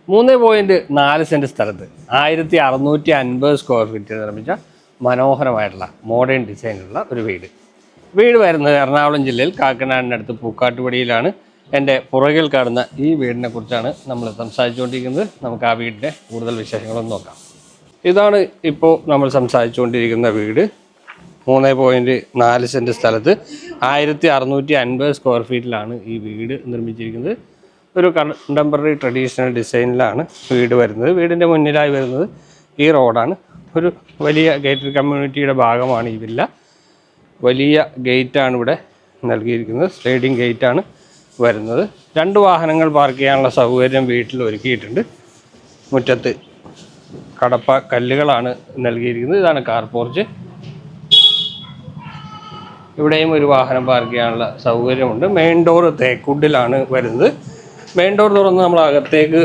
3.4 saint സ്ഥലത്ത് 1650 square feet നിർമ്മിച്ച മനോഹരമായിട്ടുള്ള മോഡേൺ ഡിസൈനുള്ള ഒരു വീട് വരുന്നത് എറണാകുളം ജില്ലയിൽ കാക്കനാടിനടുത്ത് പൂക്കാട്ടുപടിയിലാണ്. എൻ്റെ പുറകിൽ കാണുന്ന ഈ വീടിനെ കുറിച്ചാണ് നമ്മൾ സംസാരിച്ചുകൊണ്ടിരിക്കുന്നത്. നമുക്ക് ആ വീടിൻ്റെ കൂടുതൽ വിശേഷങ്ങളൊന്ന് നോക്കാം. ഇതാണ് ഇപ്പോൾ നമ്മൾ സംസാരിച്ചുകൊണ്ടിരിക്കുന്ന വീട്. 3.4 സെന്റ് സ്ഥലത്ത് 1650 സ്ക്വയർ ഫീറ്റിലാണ് ഈ വീട് നിർമ്മിച്ചിരിക്കുന്നത്. ഒരു കണ്ടംപററി ട്രഡീഷണൽ ഡിസൈനിലാണ് വീട് വരുന്നത്. വീടിൻ്റെ മുന്നിലായി വരുന്നത് ഈ റോഡാണ്. ഒരു വലിയ ഗേറ്റഡ് കമ്മ്യൂണിറ്റിയുടെ ഭാഗമാണ് ഈ വില്ല. വലിയ ഗേറ്റാണ് ഇവിടെ നൽകിയിരിക്കുന്നത്. സ്ലൈഡിങ് ഗേറ്റാണ് വരുന്നത്. 2 വാഹനങ്ങൾ പാർക്ക് ചെയ്യാനുള്ള സൗകര്യം വീട്ടിൽ ഒരുക്കിയിട്ടുണ്ട്. മുറ്റത്ത് കടപ്പ കല്ലുകളാണ് നൽകിയിരിക്കുന്നത്. ഇതാണ് കാർ പോർച്ച്. ഇവിടെയും ഒരു വാഹനം പാർക്ക് ചെയ്യാനുള്ള സൗകര്യമുണ്ട്. മെയിൻ ഡോർ തേക്കുഡിലാണ് വരുന്നത്. മെയിൻ ഡോർ തുറന്ന് നമ്മൾ അകത്തേക്ക്